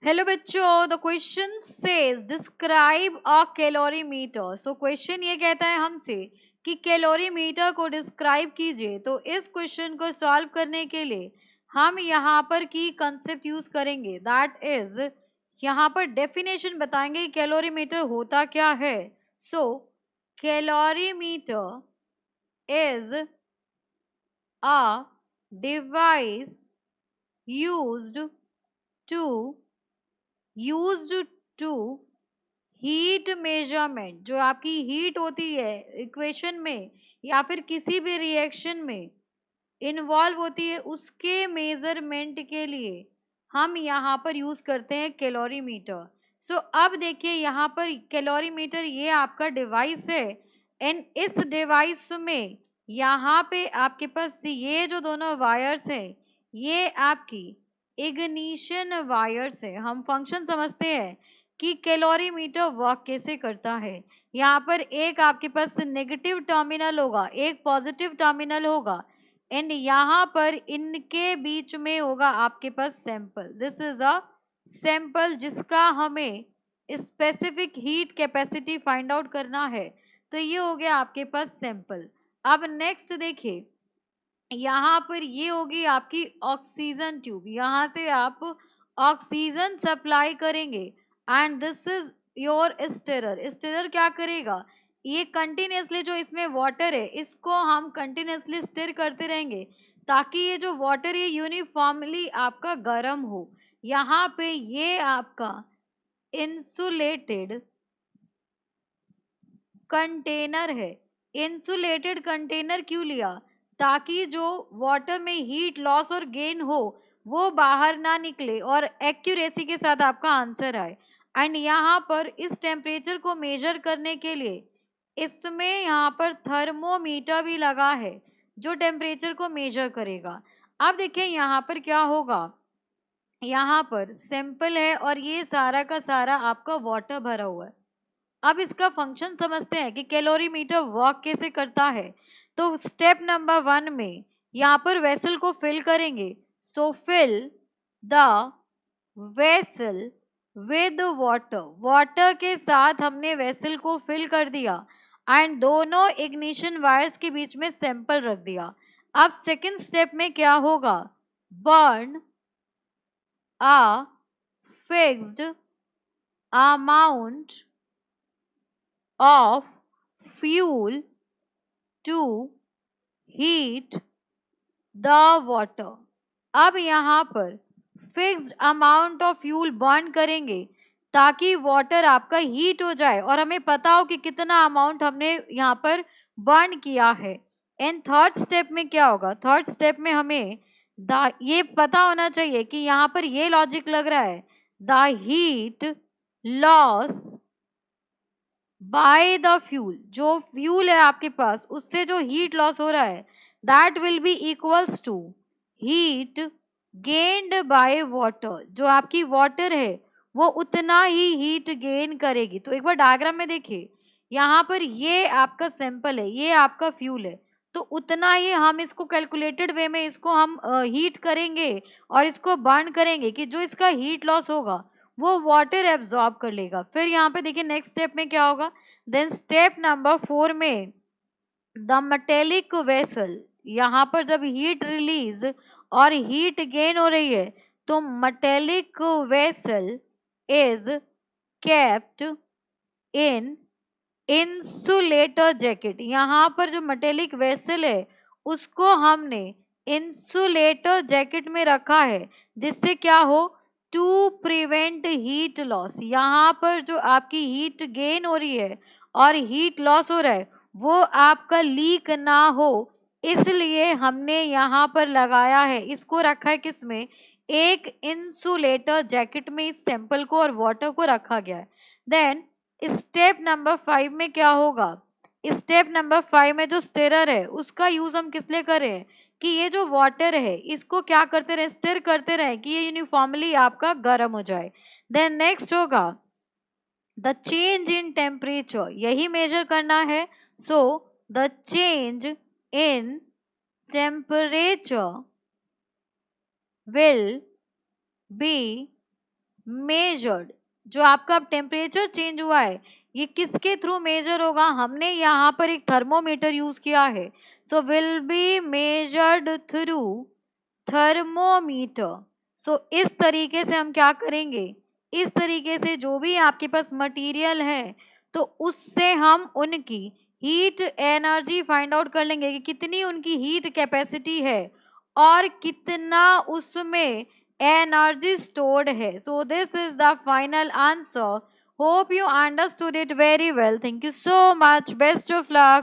Hello बच्चों, the question says describe a calorimeter. So question ये कहता है हमसे कि कैलोरीमीटर को डिस्क्राइब कीजिए। तो इस क्वेश्चन को सॉल्व करने के लिए हम यहाँ पर की कंसेप्ट यूज करेंगे, दैट इज यहाँ पर डेफिनेशन बताएंगे कैलोरीमीटर होता क्या है। So calorimeter is a device used to used to heat measurement. जो आपकी हीट होती है इक्वेशन में या फिर किसी भी रिएक्शन में इन्वॉल्व होती है, उसके मेजरमेंट के लिए हम यहाँ पर यूज करते हैं कैलोरीमीटर। सो अब देखिए यहाँ पर कैलोरीमीटर ये आपका डिवाइस है एंड इस डिवाइस में यहाँ पे आपके पास ये जो दोनों वायर्स है ये आपकी इग्निशन वायर्स है। हम फंक्शन समझते हैं कि कैलोरीमीटर वर्क कैसे करता है। यहाँ पर एक आपके पास नेगेटिव टर्मिनल होगा, एक पॉजिटिव टर्मिनल होगा एंड यहाँ पर इनके बीच में होगा आपके पास sample. This is a sample जिसका हमें specific heat capacity find out करना है। तो ये हो गया आपके पास सैंपल। अब नेक्स्ट देखिए, यहाँ पर ये होगी आपकी ऑक्सीजन ट्यूब। यहाँ से आप ऑक्सीजन सप्लाई करेंगे and this is your stirrer. Stirrer क्या करेगा, ये कंटिन्यूसली जो इसमें वाटर है इसको हम कंटिन्यूसली स्टिर करते रहेंगे ताकि ये जो वाटर है यूनिफॉर्मली आपका गर्म हो। यहाँ पे ये आपका इंसुलेटेड कंटेनर है। इंसुलेटेड कंटेनर क्यों लिया, ताकि जो वाटर में हीट लॉस और गेन हो वो बाहर ना निकले और एक्यूरेसी के साथ आपका आंसर आए। एंड यहाँ पर इस टेम्परेचर को मेजर करने के लिए इसमें यहाँ पर थर्मोमीटर भी लगा है जो टेम्परेचर को मेजर करेगा। अब देखिए यहाँ पर क्या होगा, यहाँ पर सैंपल है और ये सारा का सारा आपका वाटर भरा हुआ है। अब इसका फंक्शन समझते हैं कि कैलोरीमीटर वर्क कैसे करता है। तो स्टेप नंबर 1 में यहाँ पर वेसल को फिल करेंगे। So fill the vessel with water. Water के साथ हमने वेसल को फिल कर दिया एंड दोनों इग्निशन वायर्स के बीच में सैंपल रख दिया। अब सेकंड स्टेप में क्या होगा, burn a fixed amount of fuel to heat the water। अब यहाँ पर fixed amount of fuel burn करेंगे ताकि वाटर आपका हीट हो जाए और हमें पता हो कि कितना अमाउंट हमने यहाँ पर बर्न किया है। एंड थर्ड स्टेप में क्या होगा, थर्ड स्टेप में हमें ये पता होना चाहिए कि यहाँ पर ये लॉजिक लग रहा है, the heat loss by the fuel. जो फ्यूल है आपके पास उससे जो हीट लॉस हो रहा है that will be equals to heat gained by water. जो आपकी वाटर है वो उतना ही हीट गेन करेगी। तो एक बार डायग्राम में देखिए, यहाँ पर ये आपका सैंपल है, ये आपका फ्यूल है, तो उतना ही हम इसको कैलकुलेटेड वे में इसको हम हीट करेंगे और इसको बर्न करेंगे कि जो इसका हीट लॉस होगा वो वाटर एब्जॉर्ब कर लेगा। फिर यहाँ पे देखिए नेक्स्ट स्टेप में क्या होगा, देन स्टेप नंबर 4 में द मेटेलिक वेसल। यहाँ पर जब हीट रिलीज और हीट गेन हो रही है तो metallic vessel is kept in insulator jacket. यहाँ पर जो मेटेलिक वेसल है उसको हमने इंसुलेटर जैकेट में रखा है जिससे क्या हो, टू प्रिवेंट हीट लॉस। यहाँ पर जो आपकी हीट गेन हो रही है और हीट लॉस हो रहा है वो आपका लीक ना हो, इसलिए हमने यहाँ पर लगाया है, इसको रखा है किसमें, एक इंसुलेटर जैकेट में इस सैंपल को और वाटर को रखा गया है। देन स्टेप नंबर 5 में क्या होगा, स्टेप नंबर 5 में जो स्टिरर है उसका यूज हम किस लिए करें कि ये जो वाटर है इसको क्या करते रहे, स्टिर करते रहे कि ये यूनिफॉर्मली आपका गर्म हो जाए। देन नेक्स्ट होगा द चेंज इन टेम्परेचर, यही मेजर करना है। So the change in temperature will be measured, जो आपका टेम्परेचर चेंज हुआ है ये किसके थ्रू मेजर होगा, हमने यहाँ पर एक थर्मोमीटर यूज किया है, so will be measured through thermometer. So इस तरीके से हम क्या करेंगे, इस तरीके से जो भी आपके पास मटेरियल है तो उससे हम उनकी हीट एनर्जी फाइंड आउट कर लेंगे कि कितनी उनकी हीट कैपेसिटी है और कितना उसमें एनर्जी स्टोर्ड है। So this is the final answer. Hope you understood it very well. Thank you so much. Best of luck.